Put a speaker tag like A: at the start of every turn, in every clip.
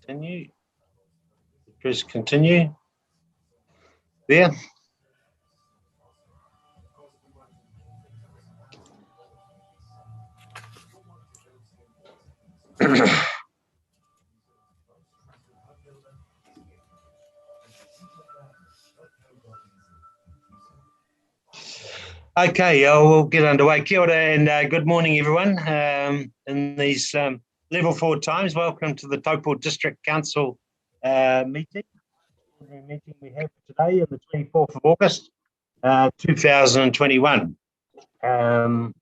A: Continue. Press continue. There. Okay, we'll get underway. Kia ora and good morning, everyone. In these level 4 times, welcome to the Taupō District Council meeting. The meeting we have today on the 24th of August, 2021. And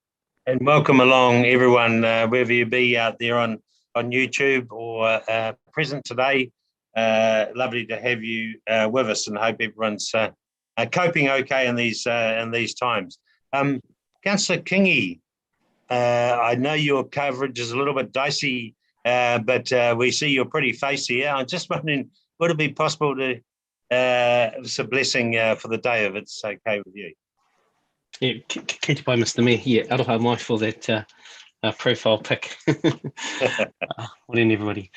A: welcome along, everyone, wherever you be out there on YouTube or present today. Lovely to have you with us, and hope everyone's coping okay in these times. Councillor Kingi, I know your coverage is a little bit dicey, but we see your pretty face here. I'm just wondering, would it be possible to it's a blessing for the day, if it's okay with you?
B: Yeah, kite pai, Mr. Mayor. Yeah, aroha mai for that profile pic. Morning, everybody.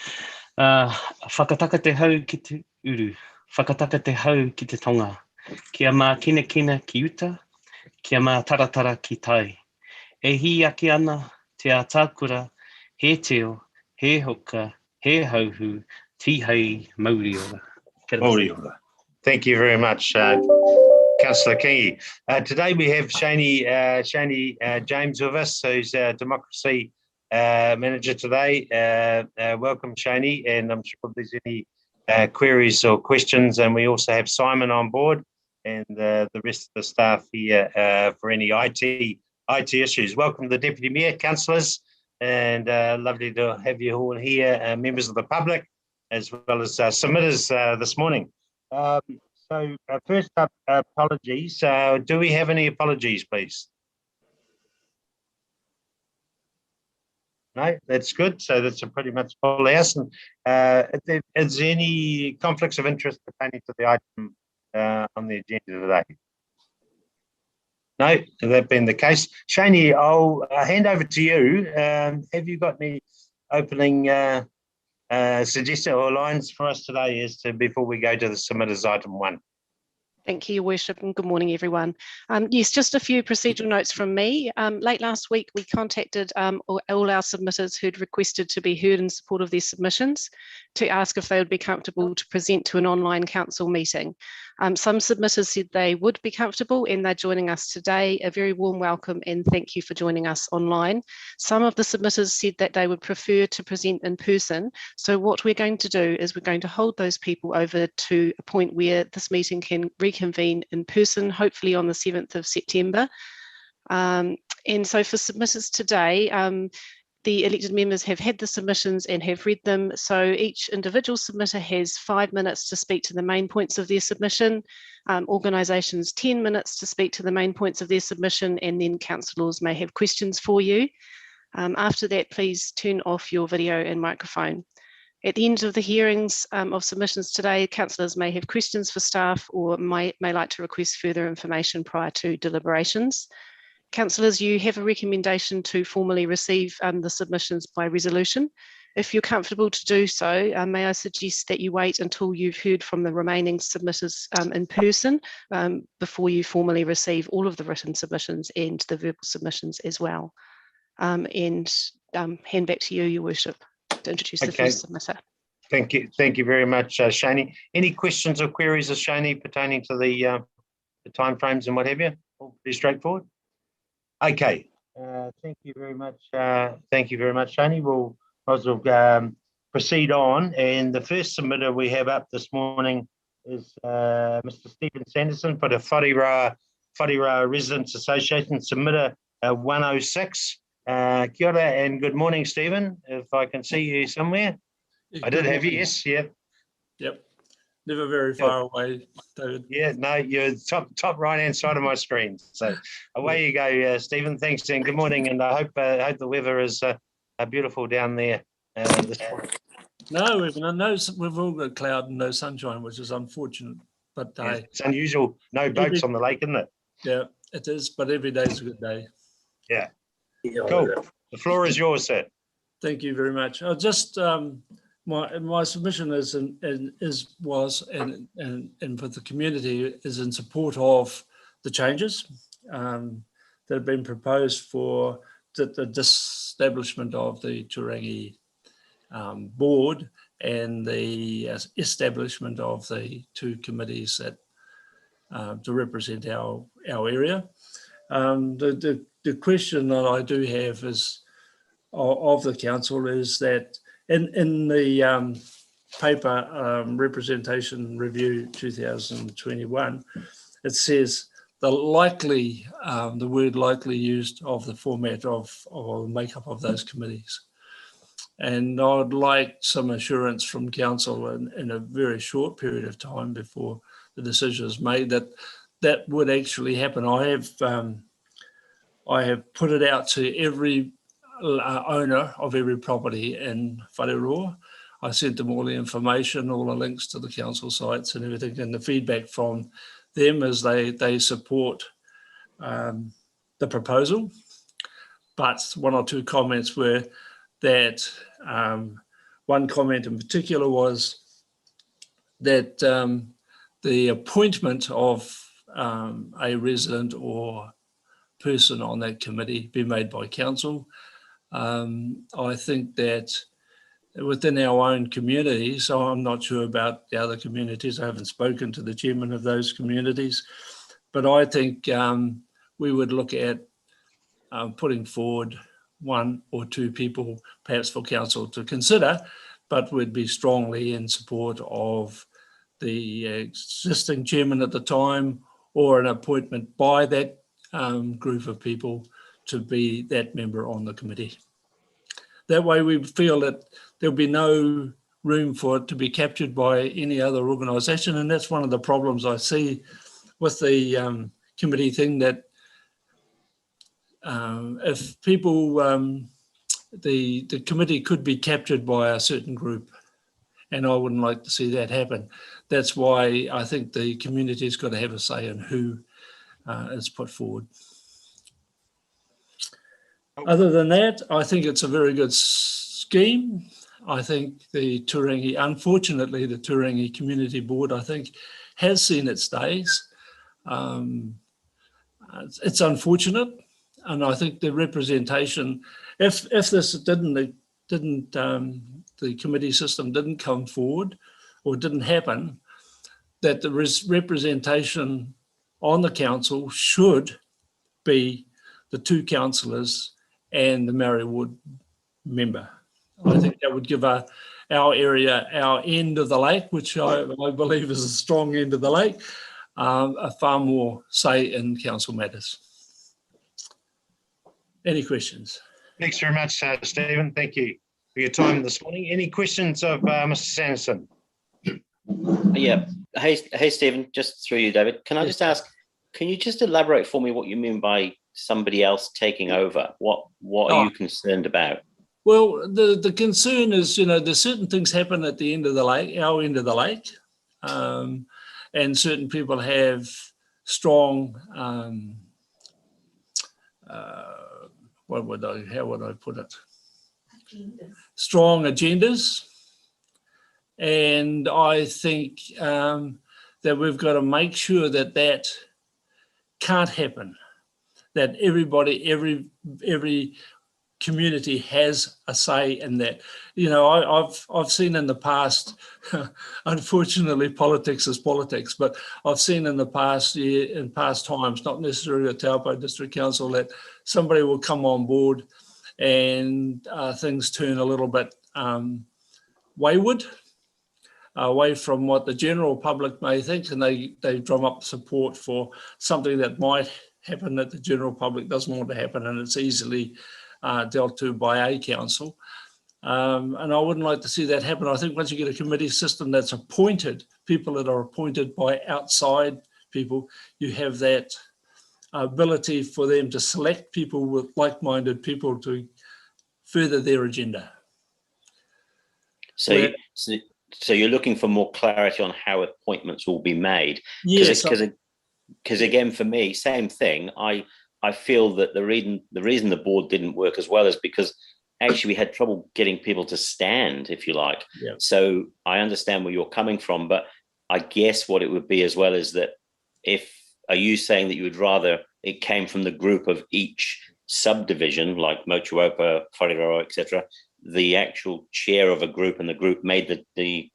B: Whakataka te hau ki te uru, whakataka te hau ki te tonga, kia mā kina ki uta, kia mā taratara ki tai. E hi aki ana te ātākura, he teo, he hoka, he hauhu, tihei mauri ora.
A: Mauri ora. Thank you very much, Councillor Kingi. Today we have Shani James with us, who's our Democracy Manager today. Welcome, Shani, and I'm sure if there's any queries or questions, and we also have Simon on board and the rest of the staff here for any IT issues. Welcome to the Deputy Mayor, councillors, and lovely to have you all here, members of the public, as well as submitters this morning. So first up, apologies. Do we have any apologies, please? No, that's good. So that's a pretty much full house. And is there any conflicts of interest pertaining to the item on the agenda today? No, that being the case. Shani, I'll hand over to you. Have you got any opening suggestions or lines for us today as to before we go to the submitters item 1?
C: Thank you, Your Worship, and good morning, everyone. Yes, just a few procedural notes from me. Late last week, we contacted all our submitters who'd requested to be heard in support of their submissions to ask if they would be comfortable to present to an online council meeting. Some submitters said they would be comfortable, and they're joining us today. A very warm welcome and thank you for joining us online. Some of the submitters said that they would prefer to present in person. So what we're going to do is we're going to hold those people over to a point where this meeting can reconvene in person, hopefully on the 7th of September. And so for submitters today, the elected members have had the submissions and have read them. So each individual submitter has 5 minutes to speak to the main points of their submission, organisations 10 minutes to speak to the main points of their submission, and then councillors may have questions for you. After that, please turn off your video and microphone. At the end of the hearings of submissions today, councillors may have questions for staff or may like to request further information prior to deliberations. Councillors, you have a recommendation to formally receive the submissions by resolution. If you're comfortable to do so, may I suggest that you wait until you've heard from the remaining submitters in person before you formally receive all of the written submissions and the verbal submissions as well. And hand back to you, Your Worship, to introduce the first submitter.
A: Thank you very much, Shani. Any questions or queries of Shani pertaining to the timeframes and what have you? All pretty straightforward. Okay, thank you very much. Thank you very much, Shani. We'll proceed on, and the first submitter we have up this morning is Mr. Stephen Sanderson for the Whareroa Residents Association, submitter 106. Kia ora and good morning, Stephen. If I can see you somewhere. Yeah, I did have you, yes, yeah.
D: Yep, never very far away, David.
A: Yeah, no, you're top right-hand side of my screen. So away you go, Stephen. Thanks, and good morning. And I hope the weather is beautiful down there this morning.
D: No, we've all got cloud and no sunshine, which is unfortunate. But
A: yeah, it's unusual. No boats on the lake, isn't it?
D: Yeah, it is. But every day is a good day.
A: Yeah. Cool. The floor is yours, sir.
D: Thank you very much. I'll just my submission is was for the community is in support of the changes that have been proposed for the establishment of the Turangi board and the establishment of the two committees that to represent our area. The question that I do have is of the council is that in the paper Representation Review 2021, it says the word likely used of the format of or makeup of those committees. And I'd like some assurance from council in a very short period of time before the decision is made that that would actually happen. I have put it out to every owner of every property in Whareroa. I sent them all the information, all the links to the council sites and everything, and the feedback from them is they support the proposal. But one or two comments were that one comment in particular was that the appointment of a resident or person on that committee be made by council. I think that within our own community, so I'm not sure about the other communities, I haven't spoken to the chairman of those communities, but I think we would look at putting forward one or two people perhaps for council to consider, but would be strongly in support of the existing chairman at the time or an appointment by that group of people to be that member on the committee. That way we feel that there'll be no room for it to be captured by any other organisation, and that's one of the problems I see with the committee thing, that if people, the committee could be captured by a certain group, and I wouldn't like to see that happen. That's why I think the community's got to have a say in who is put forward. Other than that, I think it's a very good scheme. I think the Turangi, unfortunately, the Turangi Community Board, I think, has seen its days. It's unfortunate, and I think the representation, if this didn't the committee system didn't come forward or didn't happen, that the representation on the council should be the two councillors and the Maori Ward member. I think that would give our area, our end of the lake, which I believe is a strong end of the lake, a far more say in council matters. Any questions?
A: Thanks very much, Stephen. Thank you for your time this morning. Any questions of Mr. Sanderson?
E: Yeah. Hey, Stephen, just through you, David. Can I just ask, can you just elaborate for me what you mean by somebody else taking over? What are you concerned about?
D: Well, the concern is, there's certain things happen at the end of the lake, our end of the lake, and certain people have strong, how would I put it? Strong agendas. And I think that we've got to make sure that that can't happen, that everybody, every community has a say in that. I've seen in the past, unfortunately, politics is politics, but I've seen in the past in past times, not necessarily at Taupō District Council, that somebody will come on board and things turn a little bit wayward, away from what the general public may think, and they drum up support for something that might happen that the general public doesn't want to happen, and it's easily dealt to by a council. And I wouldn't like to see that happen. I think once you get a committee system that's appointed, people that are appointed by outside people, you have that ability for them to select people with like-minded people to further their agenda.
E: So you're looking for more clarity on how appointments will be made?
D: Yes.
E: Because again, for me, same thing. I feel that the reason the board didn't work as well is because actually we had trouble getting people to stand, if you like.
D: Yeah.
E: So I understand where you're coming from, but I guess what it would be as well is that are you saying that you would rather it came from the group of each subdivision, like Motuopa, Whakaaro, etc., the actual chair of a group and the group made the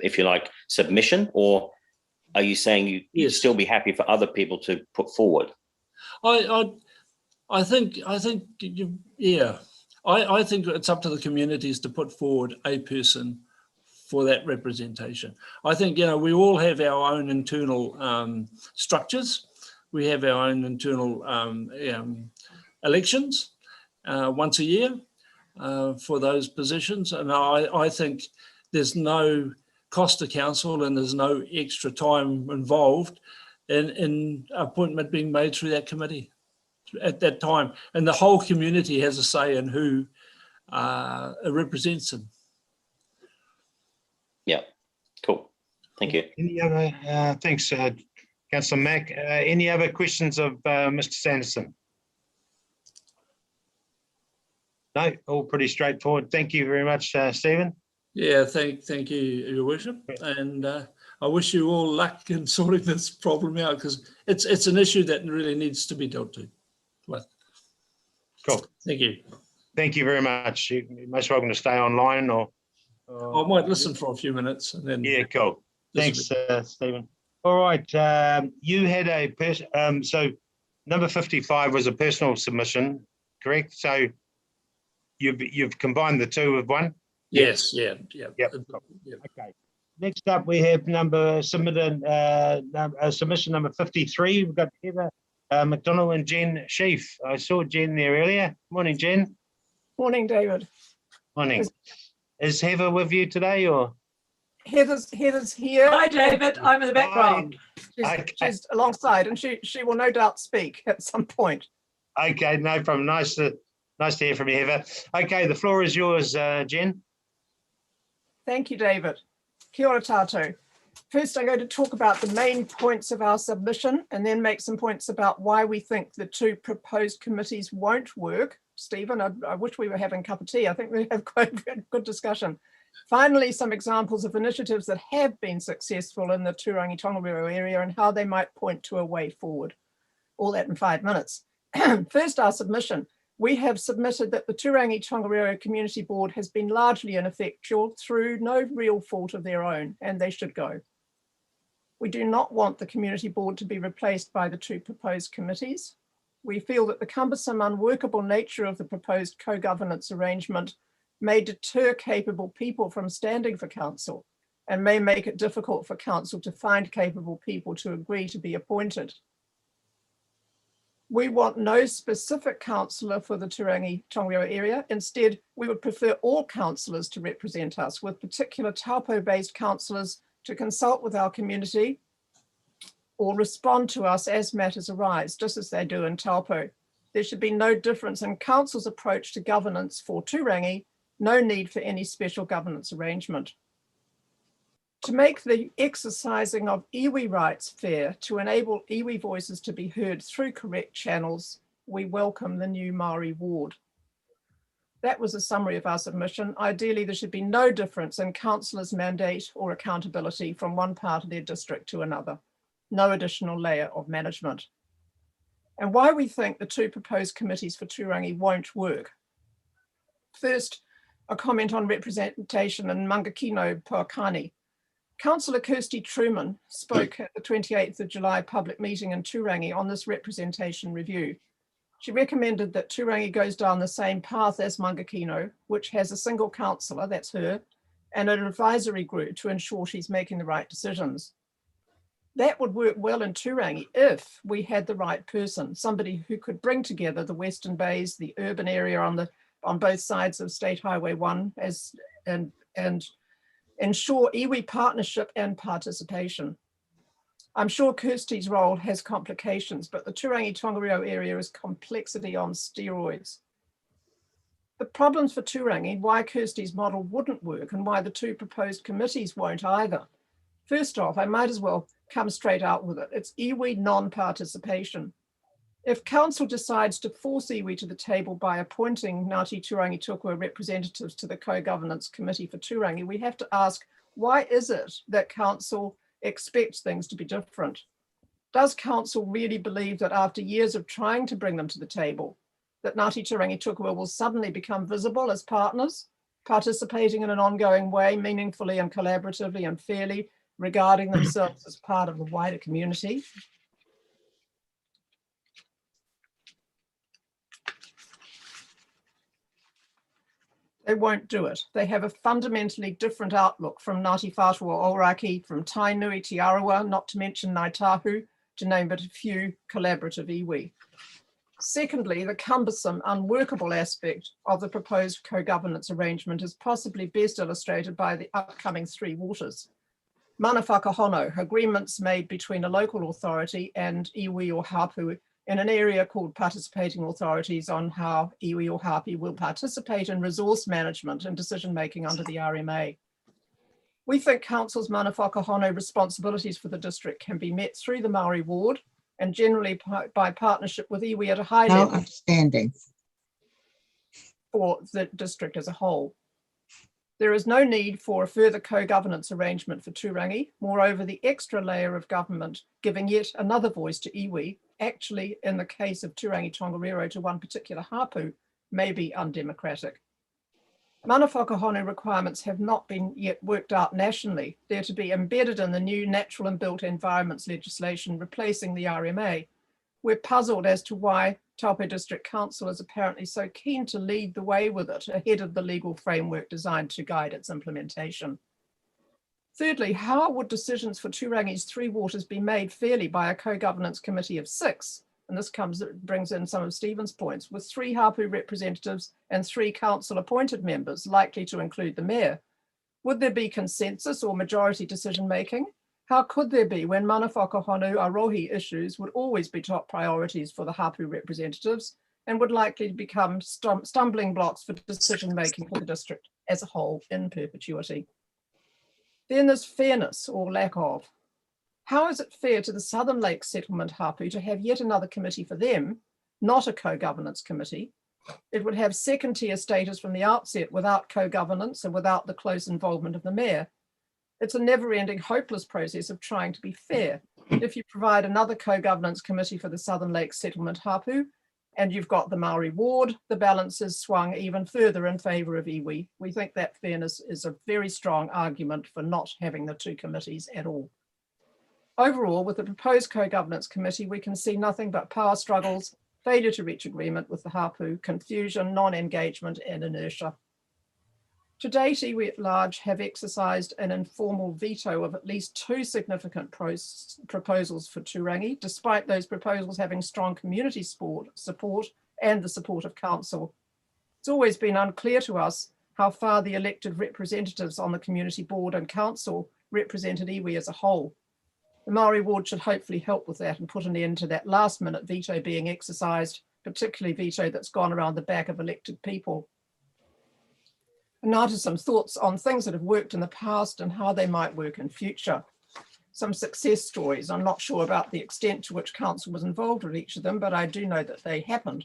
E: if you like, submission, or are you saying you'd still be happy for other people to put forward?
D: I think it's up to the communities to put forward a person for that representation. I think, we all have our own internal structures. We have our own internal elections once a year for those positions. And I think there's no cost to council and there's no extra time involved in appointment being made through that committee at that time. And the whole community has a say in who represents them.
E: Yeah, cool. Thank you.
A: Any other, thanks, Councillor Mack. Any other questions of Mr. Sanderson? No, all pretty straightforward. Thank you very much, Stephen.
D: Yeah, thank you, Your Worship. And I wish you all luck in sorting this problem out, because it's an issue that really needs to be dealt with.
A: Cool.
D: Thank you.
A: Thank you very much. You're most welcome to stay online, or
D: I might listen for a few minutes and then.
A: Yeah, cool. Thanks, Stephen. All right, you had a person. So number 55 was a personal submission, correct? So you've combined the two with one.
D: Yes. Yeah.
A: Okay. Next up, we have submission number 53. We've got Heather McDonald and Jen Sheaf. I saw Jen there earlier. Morning, Jen.
F: Morning, David.
A: Morning. Is Heather with you today, or?
F: Heather's here.
G: Hi, David. I'm in the background.
F: She's alongside, and she will no doubt speak at some point.
A: Okay, no problem. Nice to hear from you, Heather. Okay, the floor is yours, Jen.
F: Thank you, David. Kia ora tātou. First, I'm going to talk about the main points of our submission and then make some points about why we think the two proposed committees won't work. Stephen, I wish we were having a cup of tea. I think we have quite a good discussion. Finally, some examples of initiatives that have been successful in the Turangi-Tongariro area and how they might point to a way forward. All that in 5 minutes. First, our submission. We have submitted that the Turangi-Tongariro Community Board has been largely ineffectual through no real fault of their own, and they should go. We do not want the Community Board to be replaced by the two proposed committees. We feel that the cumbersome, unworkable nature of the proposed co-governance arrangement may deter capable people from standing for council and may make it difficult for council to find capable people to agree to be appointed. We want no specific councillor for the Turangi-Tongariro area. Instead, we would prefer all councillors to represent us, with particular Taupo-based councillors to consult with our community or respond to us as matters arise, just as they do in Taupo. There should be no difference in council's approach to governance for Turangi, no need for any special governance arrangement. To make the exercising of iwi rights fair, to enable iwi voices to be heard through correct channels, we welcome the new Māori ward. That was a summary of our submission. Ideally, there should be no difference in councillors' mandate or accountability from one part of their district to another. No additional layer of management. And why we think the two proposed committees for Turangi won't work. First, a comment on representation in Mangakino-Pouakani. Councillor Kirsty Truman spoke at the 28th of July public meeting in Turangi on this representation review. She recommended that Turangi goes down the same path as Mangakino, which has a single councillor, that's her, and an advisory group to ensure she's making the right decisions. That would work well in Turangi if we had the right person, somebody who could bring together the Western Bays, the urban area on both sides of State Highway 1 and ensure iwi partnership and participation. I'm sure Kirsty's role has complications, but the Turangi-Tongariro area is complexity on steroids. The problems for Turangi, why Kirsty's model wouldn't work and why the two proposed committees won't either. First off, I might as well come straight out with it. It's iwi non-participation. If council decides to force iwi to the table by appointing Ngāti Turangi Tokua representatives to the co-governance committee for Turangi, we have to ask, why is it that council expects things to be different? Does council really believe that after years of trying to bring them to the table, that Ngāti Turangi Tokua will suddenly become visible as partners, participating in an ongoing way, meaningfully and collaboratively and fairly, regarding themselves as part of the wider community? They won't do it. They have a fundamentally different outlook from Ngāti Whātua Ōrākei, from Tainui Te Arawa, not to mention Ngāi Tahu, to name but a few collaborative iwi. Secondly, the cumbersome, unworkable aspect of the proposed co-governance arrangement is possibly best illustrated by the upcoming three waters. Mana whakahono, agreements made between a local authority and iwi or hapu in an area called participating authorities on how iwi or hapu will participate in resource management and decision-making under the RMA. We think Council's mana whakahono responsibilities for the district can be met through the Māori ward and generally by partnership with iwi at a high level.
H: Outstanding.
F: For the district as a whole. There is no need for a further co-governance arrangement for Turangi. Moreover, the extra layer of government giving yet another voice to iwi, actually in the case of Turangi-Tongariro to one particular hapu, may be undemocratic. Mana whakahono requirements have not been yet worked out nationally. They're to be embedded in the new natural and built environments legislation replacing the RMA. We're puzzled as to why Taupō District Council is apparently so keen to lead the way with it ahead of the legal framework designed to guide its implementation. Thirdly, how would decisions for Turangi's three waters be made fairly by a co-governance committee of 6? And this brings in some of Stephen's points, with 3 hapu representatives and 3 council appointed members, likely to include the mayor. Would there be consensus or majority decision making? How could there be when mana whakahono arohi issues would always be top priorities for the hapu representatives and would likely become stumbling blocks for decision making for the district as a whole in perpetuity? Then there's fairness or lack of. How is it fair to the Southern Lakes Settlement hapu to have yet another committee for them, not a co-governance committee? It would have second-tier status from the outset without co-governance and without the close involvement of the mayor. It's a never-ending, hopeless process of trying to be fair. If you provide another co-governance committee for the Southern Lakes Settlement hapu, and you've got the Maori ward, the balance is swung even further in favour of iwi. We think that fairness is a very strong argument for not having the 2 committees at all. Overall, with the proposed co-governance committee, we can see nothing but power struggles, failure to reach agreement with the hapu, confusion, non-engagement and inertia. To date, iwi at large have exercised an informal veto of at least 2 significant proposals for Turangi, despite those proposals having strong community support and the support of council. It's always been unclear to us how far the elected representatives on the community board and council represented iwi as a whole. The Maori ward should hopefully help with that and put an end to that last minute veto being exercised, particularly veto that's gone around the back of elected people. And now to some thoughts on things that have worked in the past and how they might work in future. Some success stories. I'm not sure about the extent to which council was involved with each of them, but I do know that they happened.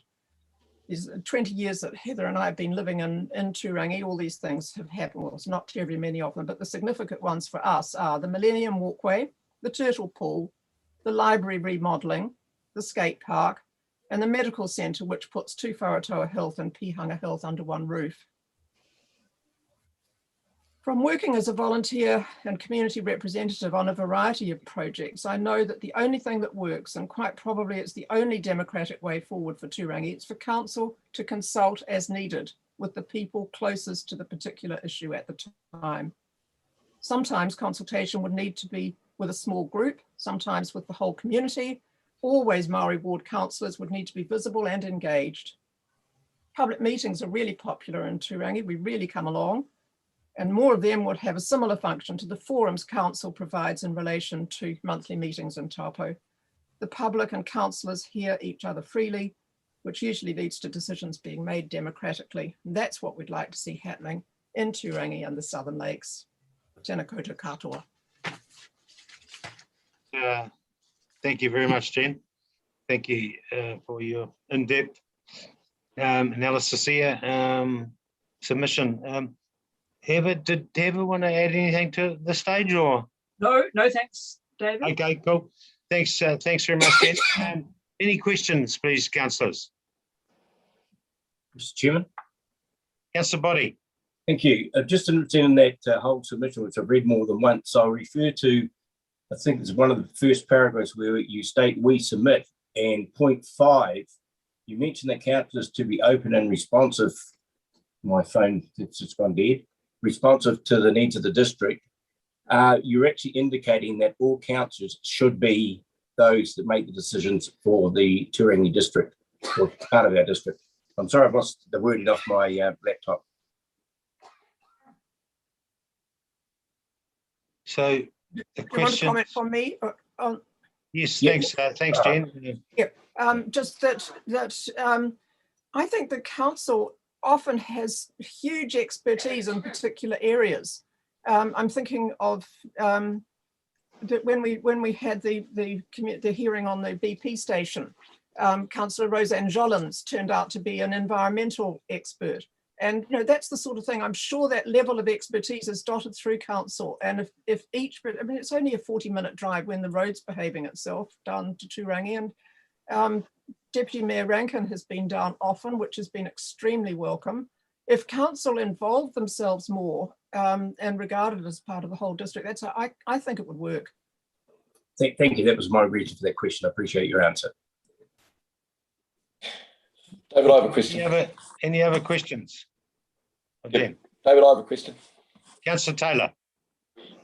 F: These 20 years that Heather and I have been living in Turangi, all these things have happened. Well, it's not terribly many of them, but the significant ones for us are the Millennium Walkway, the Turtle Pool, the library remodelling, the skate park, and the medical centre, which puts Tū Wharetoa Health and Pihanga Health under one roof. From working as a volunteer and community representative on a variety of projects, I know that the only thing that works, and quite probably it's the only democratic way forward for Turangi, it's for council to consult as needed with the people closest to the particular issue at the time. Sometimes consultation would need to be with a small group, sometimes with the whole community. Always Maori ward councillors would need to be visible and engaged. Public meetings are really popular in Turangi. We really come along, and more of them would have a similar function to the forums council provides in relation to monthly meetings in Taupo. The public and councillors hear each other freely, which usually leads to decisions being made democratically. And that's what we'd like to see happening in Turangi and the Southern Lakes. Tēnā koutou katoa.
A: Thank you very much, Jen. Thank you for your in-depth analysis here. Submission. Did Heather want to add anything to the stage, or?
G: No, thanks, David.
A: Okay, cool. Thanks very much, Jen. Any questions, please, councillors?
H: Mr. Chairman.
A: Councillor Body.
H: Thank you. Just in that whole submission, which I've read more than once, I'll refer to, I think it's one of the first paragraphs where you state we submit, and point 5, you mentioned that councillors to be open and responsive. My phone, it's just gone dead. Responsive to the needs of the district. You're actually indicating that all councillors should be those that make the decisions for the Turangi district, or part of our district. I'm sorry, I've lost the wording off my laptop.
A: So the question.
F: Want to comment from me?
A: Yes,
H: Yeah.
A: thanks, Jen.
F: Just that I think the council often has huge expertise in particular areas. I'm thinking of that when we had the hearing on the BP station, Councillor Roseanne Jollins turned out to be an environmental expert. And that's the sort of thing, I'm sure that level of expertise is dotted through council. And if each, I mean, it's only a 40-minute drive when the road's behaving itself down to Turangi. And Deputy Mayor Rankin has been down often, which has been extremely welcome. If council involved themselves more and regarded as part of the whole district, I think it would work.
H: Thank you. That was my reason for that question. I appreciate your answer.
I: David, I have a question.
A: Any other questions?
I: Yep. David, I have a question.
A: Councillor Taylor.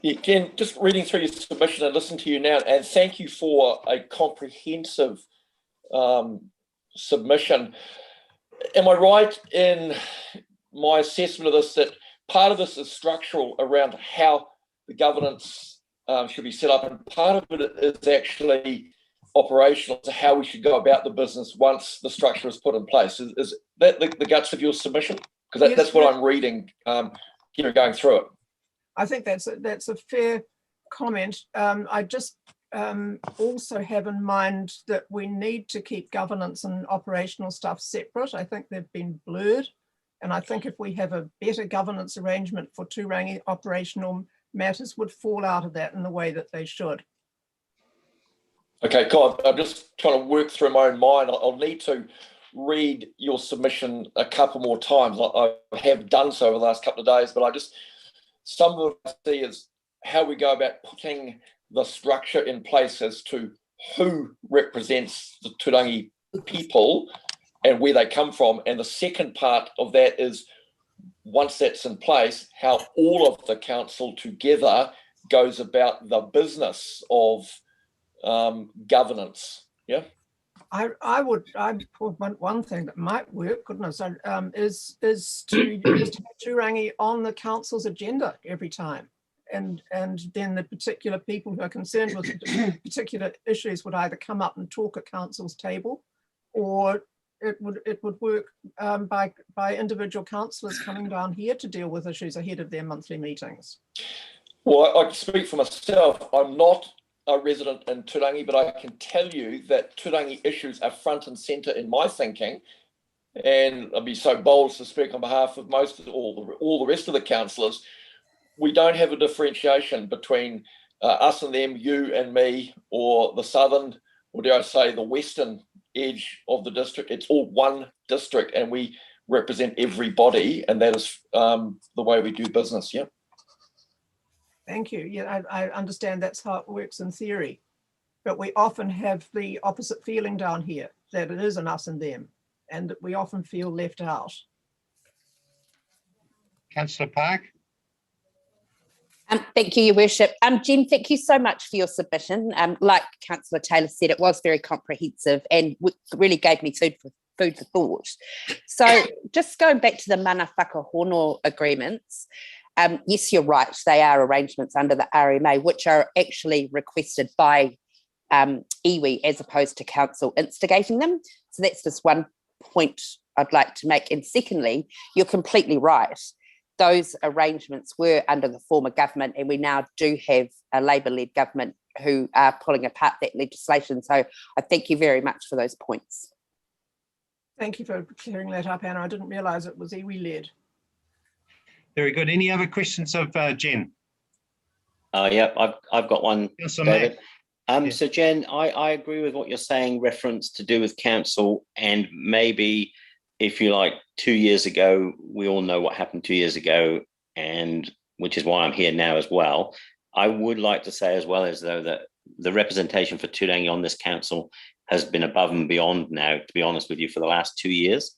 I: Yeah, Jen, just reading through your submission and listening to you now, and thank you for a comprehensive submission. Am I right in my assessment of this, that part of this is structural around how the governance should be set up, and part of it is actually operational to how we should go about the business once the structure is put in place? Is that the guts of your submission? Because
F: Yes,
I: that's what I'm reading, going through it.
F: I think that's a fair comment. I just also have in mind that we need to keep governance and operational stuff separate. I think they've been blurred. And I think if we have a better governance arrangement for Turangi, operational matters would fall out of that in the way that they should.
I: Okay, cool. I'm just trying to work through my own mind. I'll need to read your submission a couple more times. I have done so over the last couple of days, but some of what I see is how we go about putting the structure in place as to who represents the Turangi people and where they come from. And the second part of that is, once that's in place, how all of the council together goes about the business of governance. Yeah. One thing that might work, goodness, is to just have Turangi on the council's agenda every time, and then the particular people who are concerned with particular issues would either come up and talk at council's table, or it would work by individual councillors coming down here to deal with issues ahead of their monthly meetings. Well, I can speak for myself. I'm not a resident in Turangi, but I can tell you that Turangi issues are front and centre in my thinking, and I'd be so bold as to speak on behalf of all the rest of the councillors. We don't have a differentiation between us and them, you and me, or the southern, or dare I say, the western edge of the district. It's all one district, and we represent everybody, and that is the way we do business. Yeah. Thank you. Yeah, I understand that's how it works in theory, but we often have the opposite feeling down here, that it is an us and them, and that we often feel left out.
A: Councillor Park.
J: Thank you, Your Worship. Jen, thank you so much for your submission. Like Councillor Taylor said, it was very comprehensive and really gave me food for thought. So just going back to the mana whakahono agreements, yes, you're right, they are arrangements under the RMA, which are actually requested by iwi as opposed to council instigating them. So that's just one point I'd like to make. And secondly, you're completely right. Those arrangements were under the former government, and we now do have a Labour-led government who are pulling apart that legislation. So I thank you very much for those points.
F: Thank you for clearing that up, Anna. I didn't realise it was iwi-led.
A: Very good. Any other questions of Jen?
E: Yeah, I've got one,
A: Councillor
E: David.
A: Mack.
E: So Jen, I agree with what you're saying, reference to do with council, and maybe, if you like, 2 years ago, we all know what happened 2 years ago, and which is why I'm here now as well. I would like to say as well as though that the representation for Turangi on this council has been above and beyond now, to be honest with you, for the last 2 years.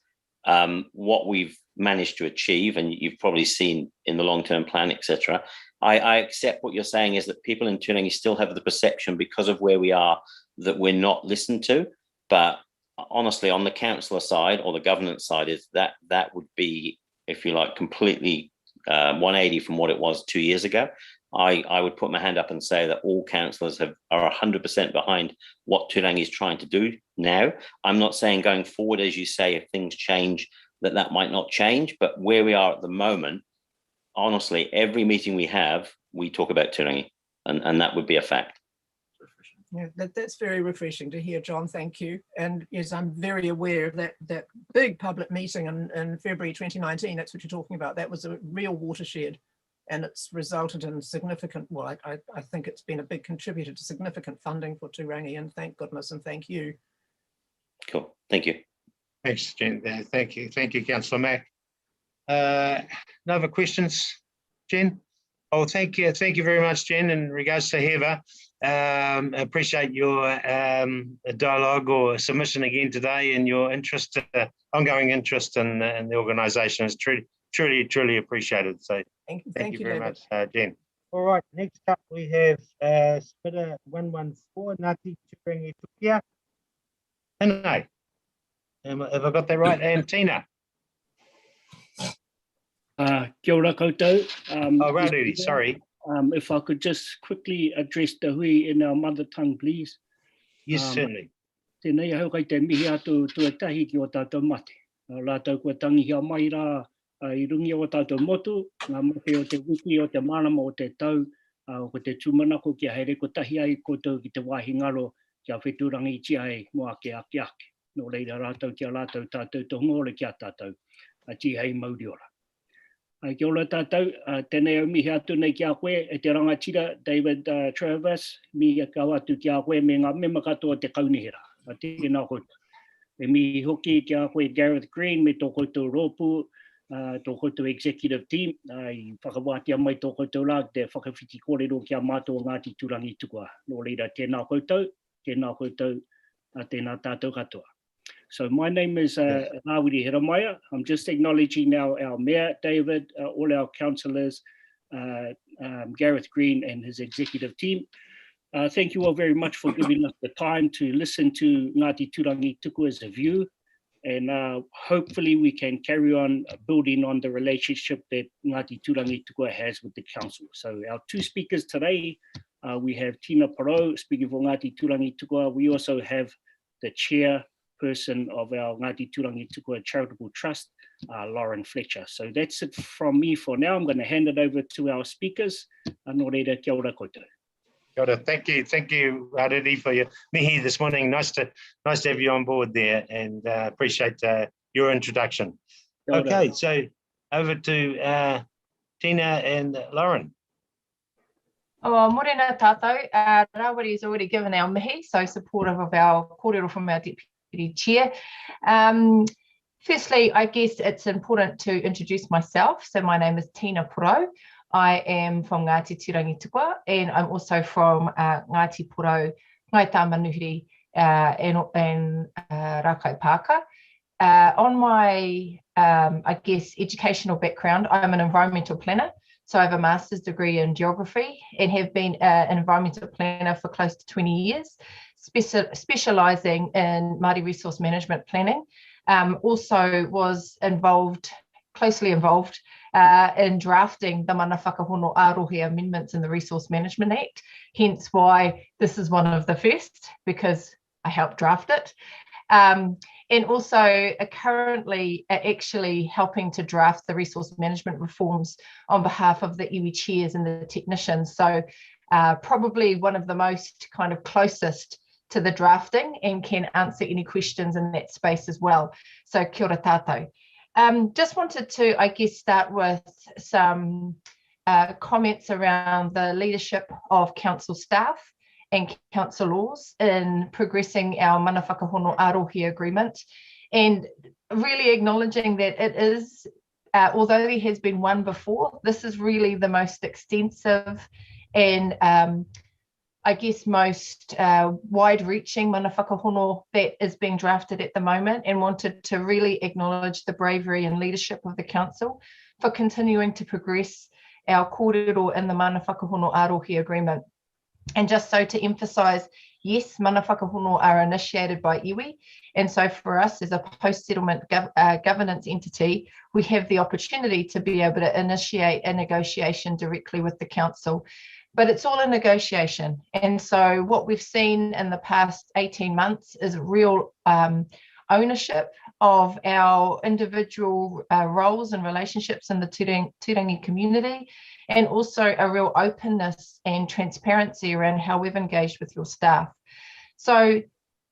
E: What we've managed to achieve, and you've probably seen in the long-term plan, etc. I accept what you're saying is that people in Turangi still have the perception, because of where we are, that we're not listened to. But honestly, on the councillor side or the governance side, is that would be, if you like, completely 180 from what it was 2 years ago. I would put my hand up and say that all councillors are 100% behind what Turangi is trying to do now. I'm not saying going forward, as you say, if things change, that might not change. But where we are at the moment, honestly, every meeting we have, we talk about Turangi, and that would be a fact.
F: Yeah, that's very refreshing to hear, John. Thank you. And yes, I'm very aware of that big public meeting in February 2019. That's what you're talking about. That was a real watershed, and it's resulted in significant, well, I think it's been a big contributor to significant funding for Turangi, and thank goodness and thank you.
E: Cool. Thank you.
A: Thanks, Jen. Thank you, Councillor Mack. No other questions, Jen? Oh, thank you very much, Jen. In regards to Heva, appreciate your dialogue or submission again today, and your interest, ongoing interest in the organisation is truly appreciated. So thank you very much, Jen. All right, next up we have Spitter 114, Ngāti Turangi Tukia. Hanai. Have I got that right? And Tina.
K: Kia ora koutou.
A: Ratou, sorry.
K: If I could just quickly address the hui in our mother tongue, please.
A: Yes, certainly.
K: Tēnei hau kai te mihi atu tuatahi ki o tātou mate. Rātou kua tangihia mai rā I rungi o tātou motu, ngā mote o te wiki o te marama o te tau, ko te tūmanako kia here ko tahi ai koutou ki te wāhi ngaro kia wheturangi tia hei moa ke ake ake. Nō reira rātou kia rātou tātou to ngore kia tātou, tia hei mauri ora. Kia ora tātou, tēnei au mihi atu nei kia koe, e te rangatira David Trewavas, mihi kau atu kia koe me ngā mema katoa te Kaunihera. Tēnā koutou. E mihi hoki kia koe Gareth Green me tō koutou rōpū, tō koutou executive team, I whakawātia mai tō koutou rā, te whakawhiti kōrero kia mātua Ngāti Turangi Tukua. Nō reira tēnā koutou, tēnā tātou katoa. So my name is Rawiri Hiramaya. I'm just acknowledging now our Mayor, David, all our councillors, Gareth Green and his executive team. Thank you all very much for giving us the time to listen to Ngāti Turangi Tukua's view. And hopefully we can carry on building on the relationship that Ngāti Turangi Tukua has with the council. So our two speakers today, we have Tina Parau speaking for Ngāti Turangi Tukua. We also have the chairperson of our Ngāti Turangi Tukua Charitable Trust, Lauren Fletcher. So that's it from me for now. I'm going to hand it over to our speakers. Nō reira, kia ora koutou.
A: Thank you, Ariri, for your mihi this morning. Nice to have you on board there, and appreciate your introduction. Okay, so over to Tina and Lauren.
G: Oh, morena tātou. Rawiri has already given our mihi, so supportive of our kōrero from our Deputy Chair. Firstly, I guess it's important to introduce myself. So my name is Tina Parau. I am from Ngāti Turangi Tukua, and I'm also from Ngāti Porou, Ngai Tāmanuhiri, and Rakau Pāka. On my, I guess, educational background, I'm an environmental planner. So I have a master's degree in geography and have been an environmental planner for close to 20 years, specialising in Māori resource management planning. Also was closely involved in drafting the mana whakahono ārohe amendments in the Resource Management Act, hence why this is one of the first, because I helped draft it. And also currently actually helping to draft the resource management reforms on behalf of the iwi chairs and the technicians. So probably one of the most kind of closest to the drafting and can answer any questions in that space as well. So kia ora tātou. Just wanted to, I guess, start with some comments around the leadership of council staff and councillors in progressing our mana whakahono arohi agreement, and really acknowledging that it is, although there has been one before, this is really the most extensive and I guess most wide-reaching mana whakahono that is being drafted at the moment, and wanted to really acknowledge the bravery and leadership of the council for continuing to progress our kōrero in the mana whakahono arohi agreement. And just so to emphasise, yes, mana whakahono are initiated by iwi, and so for us as a post-settlement governance entity, we have the opportunity to be able to initiate a negotiation directly with the council. But it's all a negotiation. And so what we've seen in the past 18 months is real ownership of our individual roles and relationships in the Turangi community, and also a real openness and transparency around how we've engaged with your staff. So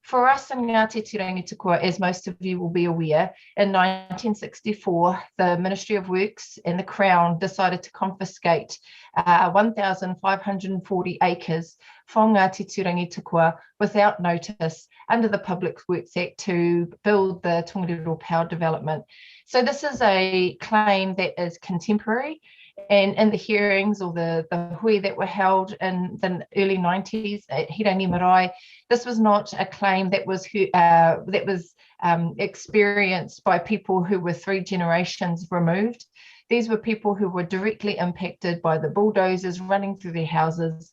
G: for us in Ngāti Turangi Tukua, as most of you will be aware, in 1964, the Ministry of Works and the Crown decided to confiscate 1,540 acres from Ngāti Turangi Tukua without notice under the Public Works Act to build the Tongariro Power Development. So this is a claim that is contemporary, and in the hearings or the hui that were held in the early 90s at Hirangi Marae, this was not a claim that was experienced by people who were 3 generations removed. These were people who were directly impacted by the bulldozers running through their houses,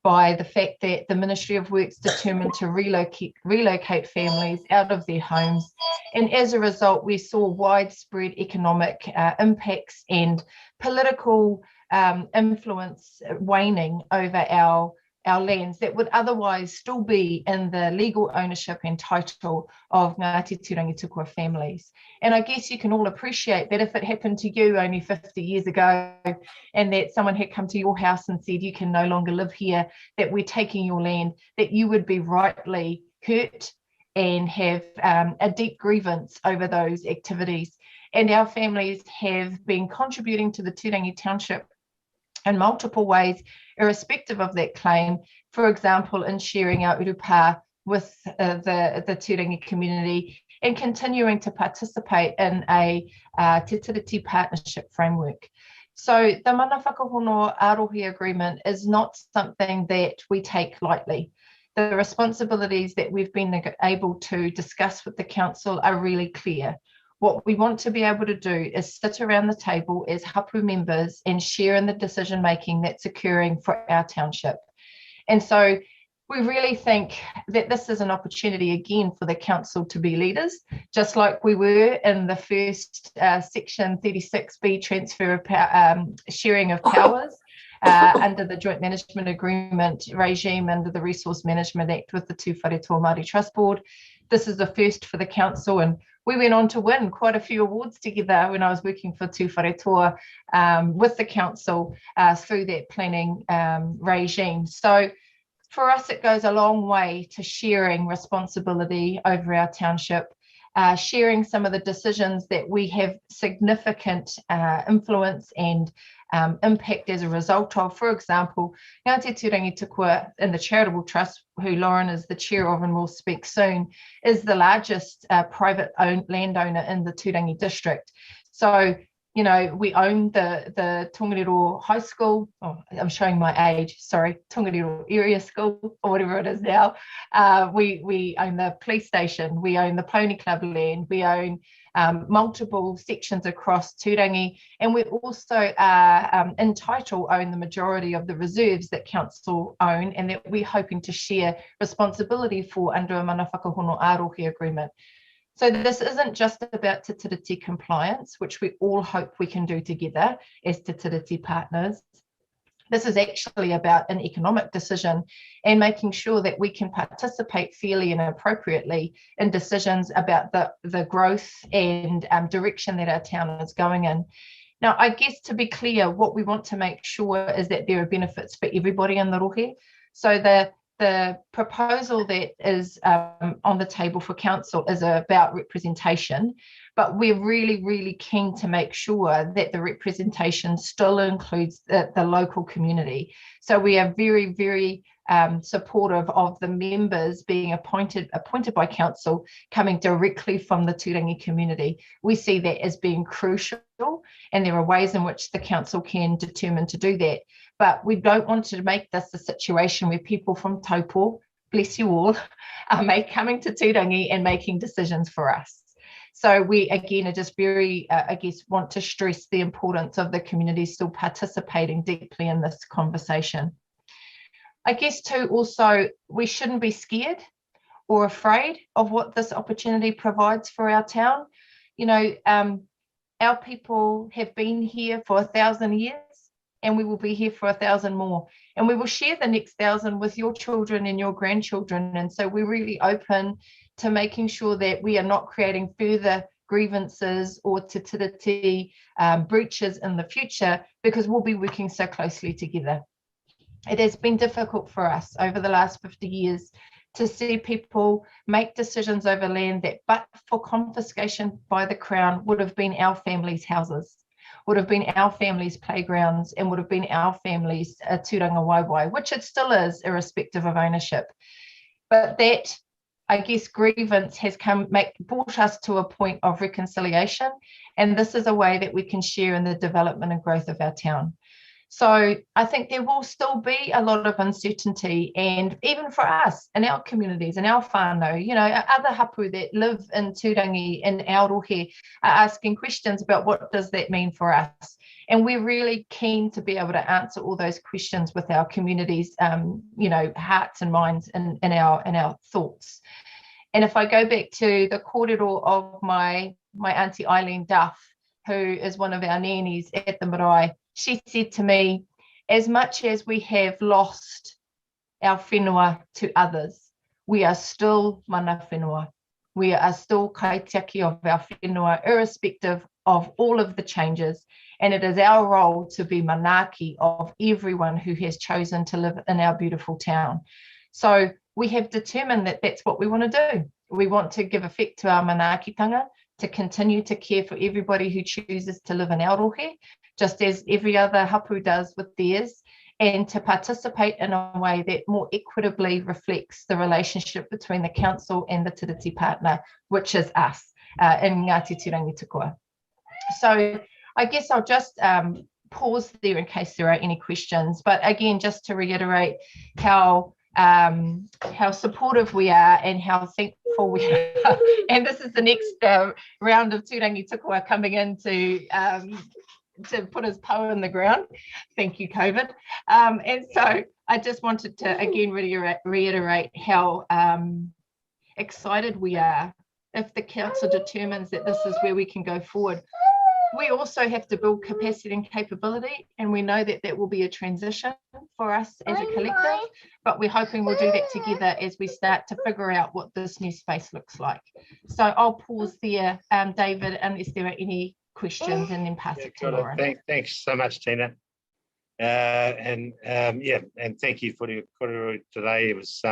G: by the fact that the Ministry of Works determined to relocate families out of their homes. And as a result, we saw widespread economic impacts and political influence waning over our lands that would otherwise still be in the legal ownership and title of Ngāti Turangi Tukua families. And I guess you can all appreciate that if it happened to you only 50 years ago, and that someone had come to your house and said, you can no longer live here, that we're taking your land, that you would be rightly hurt and have a deep grievance over those activities. And our families have been contributing to the Turangi Township in multiple ways, irrespective of that claim. For example, in sharing our urupa with the Turangi community, and continuing to participate in a Te Tiriti partnership framework. So the mana whakahono arohi agreement is not something that we take lightly. The responsibilities that we've been able to discuss with the council are really clear. What we want to be able to do is sit around the table as hapu members and share in the decision making that's occurring for our township. And so we really think that this is an opportunity again for the council to be leaders, just like we were in the first section 36B transfer of power, sharing of powers under the joint management agreement regime under the Resource Management Act with the Tū Wharetoa Māori Trust Board. This is the first for the council, and we went on to win quite a few awards together when I was working for Tū Wharetoa with the council through that planning regime. So for us, it goes a long way to sharing responsibility over our township, sharing some of the decisions that we have significant influence and impact as a result of. For example, Ngāti Turangi Tukua in the Charitable Trust, who Lauren is the chair of and will speak soon, is the largest private landowner in the Turangi district. So, you know, we own the Tongariro High School. Oh, I'm showing my age, sorry, Tongariro Area School, or whatever it is now. We own the police station, we own the Pony Club land, we own multiple sections across Turangi, and we also in title own the majority of the reserves that council own and that we're hoping to share responsibility for under a mana whakahono arohi agreement. So this isn't just about Te Tiriti compliance, which we all hope we can do together as Te Tiriti partners. This is actually about an economic decision and making sure that we can participate fairly and appropriately in decisions about the growth and direction that our town is going in. Now, I guess to be clear, what we want to make sure is that there are benefits for everybody in the rohe. So the proposal that is on the table for council is about representation, but we're really, really keen to make sure that the representation still includes the local community. So we are very, very supportive of the members being appointed by council coming directly from the Turangi community. We see that as being crucial, and there are ways in which the council can determine to do that. But we don't want to make this a situation where people from Taupō, bless you all, are coming to Turangi and making decisions for us. So we, again, are just very, I guess, want to stress the importance of the community still participating deeply in this conversation. I guess too, also, we shouldn't be scared or afraid of what this opportunity provides for our town. You know, our people have been here for 1,000 years, and we will be here for 1,000 more. And we will share the next 1,000 with your children and your grandchildren. And so we're really open to making sure that we are not creating further grievances or tiriti breaches in the future, because we'll be working so closely together. It has been difficult for us over the last 50 years to see people make decisions over land that, but for confiscation by the Crown, would have been our families' houses, would have been our families' playgrounds, and would have been our families' turanga waiwai, which it still is, irrespective of ownership. But that, I guess, grievance has brought us to a point of reconciliation, and this is a way that we can share in the development and growth of our town. So I think there will still be a lot of uncertainty, and even for us in our communities, in our whānau, you know, other hapu that live in Turangi and our rohe are asking questions about what does that mean for us. And we're really keen to be able to answer all those questions with our communities, you know, hearts and minds and our thoughts. And if I go back to the kōrero of my auntie Eileen Duff, who is one of our nannies at the marae, she said to me, as much as we have lost our whenua to others, we are still mana whenua. We are still kaitiaki of our whenua, irrespective of all of the changes. And it is our role to be manaaki of everyone who has chosen to live in our beautiful town. So we have determined that that's what we want to do. We want to give effect to our manaakitanga, to continue to care for everybody who chooses to live in our rohe, just as every other hapu does with theirs, and to participate in a way that more equitably reflects the relationship between the council and the tiriti partner, which is us in Ngāti Turangi Tukua. So I guess I'll just pause there in case there are any questions. But again, just to reiterate how supportive we are and how thankful we are. And this is the next round of Turangi Tukua coming in to put his paw in the ground. Thank you, COVID. And so I just wanted to again reiterate how excited we are if the council determines that this is where we can go forward. We also have to build capacity and capability, and we know that that will be a transition for us as a collective, but we're hoping we'll do that together as we start to figure out what this new space looks like. So I'll pause there, David, unless there are any questions, and then pass it to Lauren.
A: Thanks so much, Tina. And thank you for your kōrero today. It was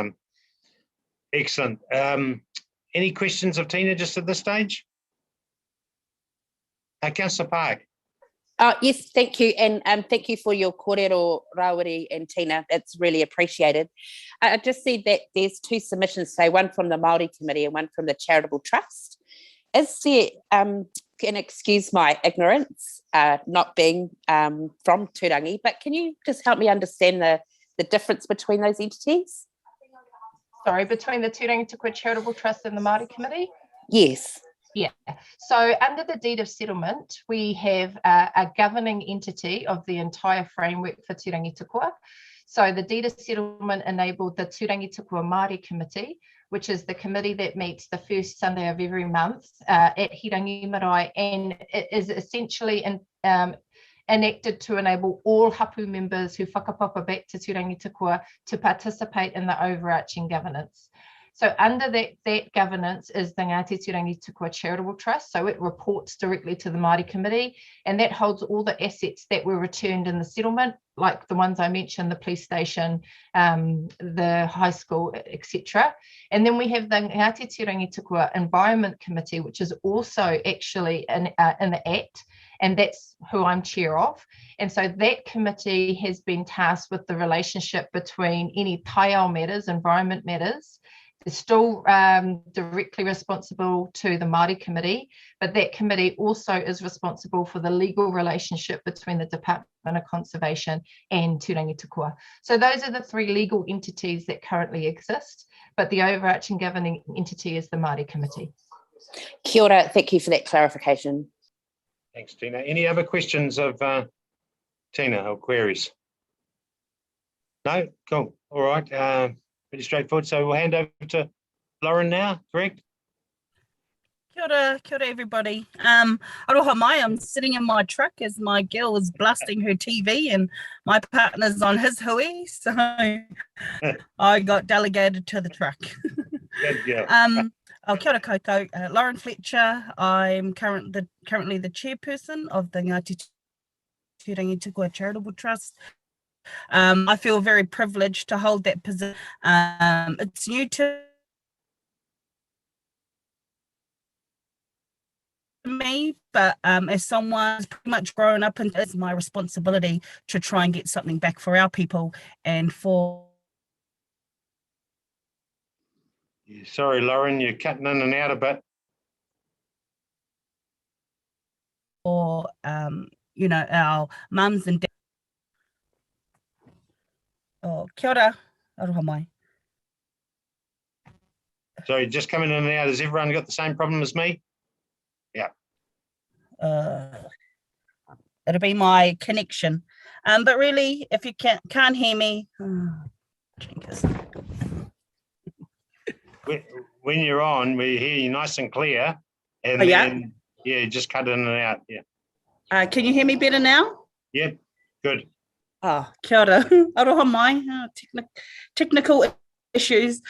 A: excellent. Any questions of Tina just at this stage? Councillor Park.
J: Yes, thank you. And thank you for your kōrero, Rawiri and Tina. It's really appreciated. I just see that there's two submissions, so one from the Māori Committee and one from the Charitable Trust. Is there, and excuse my ignorance, not being from Turangi, but can you just help me understand the difference between those entities?
G: Sorry, between the Turangi Tukua Charitable Trust and the Māori Committee?
J: Yes.
G: Yeah, so under the deed of settlement, we have a governing entity of the entire framework for Turangi Tukua. So the deed of settlement enabled the Turangi Tukua Māori Committee, which is the committee that meets the first Sunday of every month at Hirangi Marae, and it is essentially enacted to enable all hapu members who whakapapa back to Turangi Tukua to participate in the overarching governance. So under that governance is the Ngāti Turangi Tukua Charitable Trust. So it reports directly to the Māori Committee, and that holds all the assets that were returned in the settlement, like the ones I mentioned, the police station, the high school, etc. And then we have the Ngāti Turangi Tukua Environment Committee, which is also actually in the Act, and that's who I'm chair of. And so that committee has been tasked with the relationship between any taiao matters, environment matters. They're still directly responsible to the Māori Committee, but that committee also is responsible for the legal relationship between the Department of Conservation and Turangi Tukua. So those are the three legal entities that currently exist, but the overarching governing entity is the Māori Committee.
J: Kia ora, thank you for that clarification.
A: Thanks, Tina. Any other questions of Tina or queries? No? Cool. All right. Pretty straightforward. So we'll hand over to Lauren now, correct?
L: Kia ora everybody. Aroha mai, I'm sitting in my truck as my girl is blasting her TV and my partner's on his hui, so I got delegated to the truck.
A: Good girl.
L: Kia ora koutou, Lauren Fletcher. I'm currently the chairperson of the Ngāti Turangi Tukua Charitable Trust. I feel very privileged to hold that position. It's new to me, but as someone who's pretty much grown up, and it's my responsibility to try and get something back for our people and for.
A: Sorry, Lauren, you're cutting in and out a bit.
L: For you know, our mums and dads. Oh, kia ora, aroha mai.
A: Sorry, just coming in and out. Has everyone got the same problem as me? Yeah.
L: It'll be my connection. But really, if you can't hear me,
A: when you're on, we hear you nice and clear, and then yeah, just cut in and out. Yeah.
L: Can you hear me better now?
A: Yep. Good.
L: Oh, kia ora. Aroha mai. Technical issues.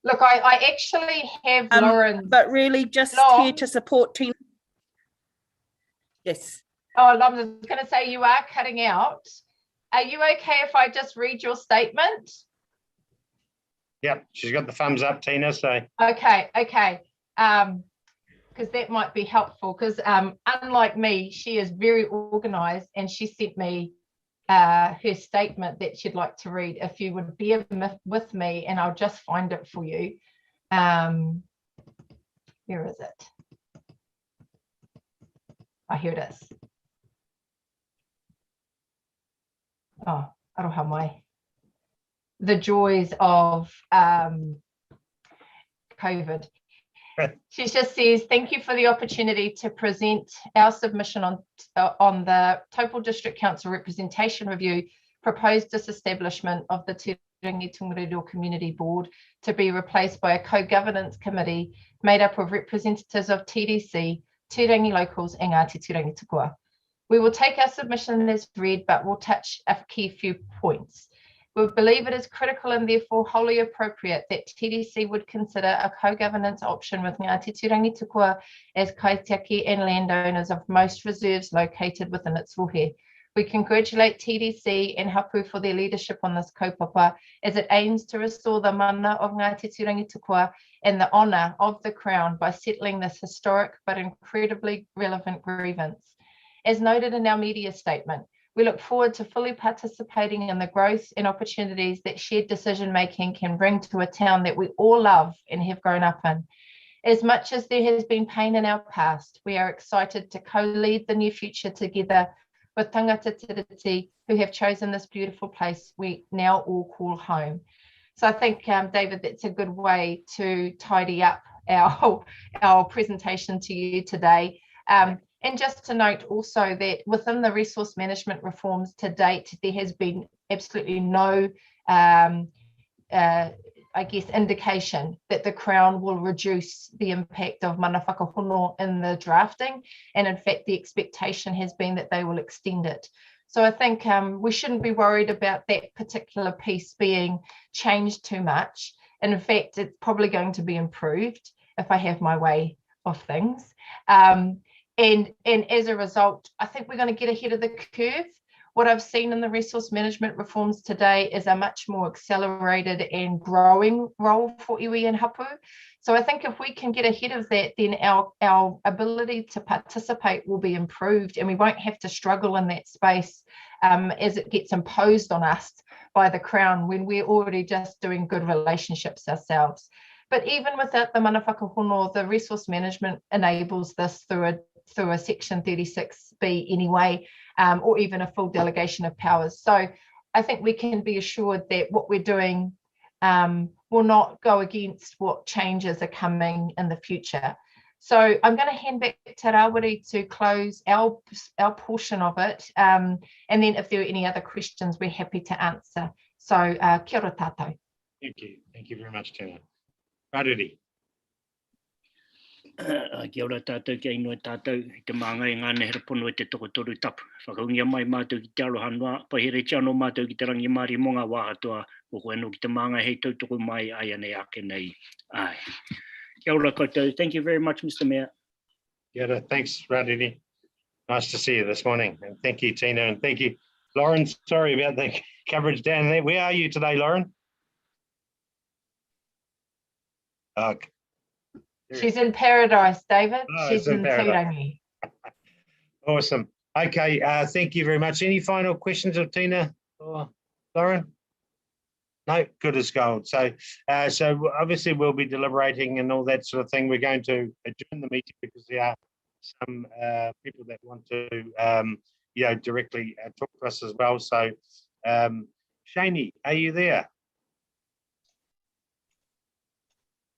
G: Look, I actually have Lauren.
L: But really just here to support Tina. Yes.
G: Oh, I was going to say you are cutting out. Are you okay if I just read your statement?
A: Yep, she's got the thumbs up, Tina, so.
G: Okay. Because that might be helpful, because unlike me, she is very organised, and she sent me her statement that she'd like to read. If you would bear with me, and I'll just find it for you. Where is it? Oh, here it is. Oh, aroha mai. The joys of COVID. She just says, thank you for the opportunity to present our submission on the Taupō District Council Representation Review, proposed disestablishment of the Turangi-Tongariro Community Board to be replaced by a co-governance committee made up of representatives of TDC, Turangi locals, and Ngāti Turangi Tukua. We will take our submission as read, but we'll touch a key few points. We believe it is critical and therefore wholly appropriate that TDC would consider a co-governance option with Ngāti Turangi Tukua as kaitiaki and landowners of most reserves located within its rohe. We congratulate TDC and Hapu for their leadership on this kaupapa, as it aims to restore the mana of Ngāti Turangi Tukua and the honour of the Crown by settling this historic but incredibly relevant grievance. As noted in our media statement, we look forward to fully participating in the growth and opportunities that shared decision-making can bring to a town that we all love and have grown up in. As much as there has been pain in our past, we are excited to co-lead the new future together with tangata tiriti who have chosen this beautiful place we now all call home. So I think, David, that's a good way to tidy up our presentation to you today. And just to note also that within the resource management reforms to date, there has been absolutely no, I guess, indication that the Crown will reduce the impact of mana whakahono in the drafting. And in fact, the expectation has been that they will extend it. So I think we shouldn't be worried about that particular piece being changed too much. And in fact, it's probably going to be improved if I have my way of things. And as a result, I think we're going to get ahead of the curve. What I've seen in the resource management reforms today is a much more accelerated and growing role for iwi and hapu. So I think if we can get ahead of that, then our ability to participate will be improved, and we won't have to struggle in that space as it gets imposed on us by the Crown when we're already just doing good relationships ourselves. But even without the mana whakahono, the resource management enables this through a Section 36B anyway, or even a full delegation of powers. So I think we can be assured that what we're doing will not go against what changes are coming in the future. So I'm going to hand back to Rawiri to close our portion of it. And then if there are any other questions, we're happy to answer. So kia ora tātou.
A: Thank you. Thank you very much, Tina. Rawiri.
K: Kia ora tātou, kia ingoa tātou, te maanga e ngāne hera pono e te toko toru tapu. Whakaungia mai mātou ki te aloha noa, pahere tiano mātou ki te rangi māri monga wāhatoa, o koe no ki te maanga hei tautoko mai ai ane ake nei. Ai. Kia ora koutou. Thank you very much, Mr. Mayor.
A: Kia ora. Thanks, Rawiri. Nice to see you this morning. And thank you, Tina. And thank you, Lauren. Sorry about the coverage down there. Where are you today, Lauren? Okay.
G: She's in paradise, David.
A: Oh,
G: she's in Turangi.
A: Awesome. Okay, thank you very much. Any final questions of Tina or Lauren? No, good as gold. So obviously we'll be deliberating and all that sort of thing. We're going to adjourn the meeting because there are some people that want to, directly talk to us as well. So, Shani, are you there?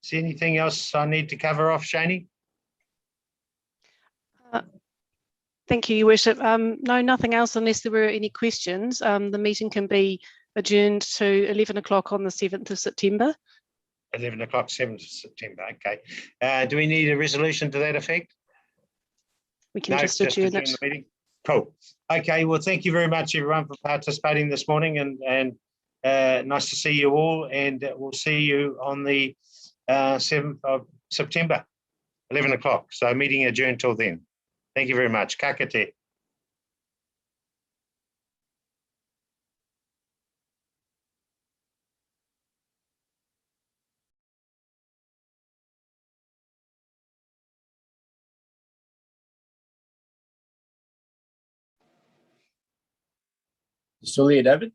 A: Is there anything else I need to cover off, Shani?
C: Thank you, Your Worship. No, nothing else unless there were any questions. The meeting can be adjourned to 11 o'clock on the 7th of September.
A: 11 o'clock, 7th of September, okay. Do we need a resolution to that effect?
C: We can just adjourn
A: the meeting. Cool. Okay, well, thank you very much, everyone, for participating this morning, and nice to see you all, and we'll see you on the 7th of September, 11 o'clock. So meeting adjourned till then. Thank you very much. Ka kite.
H: Still there, David?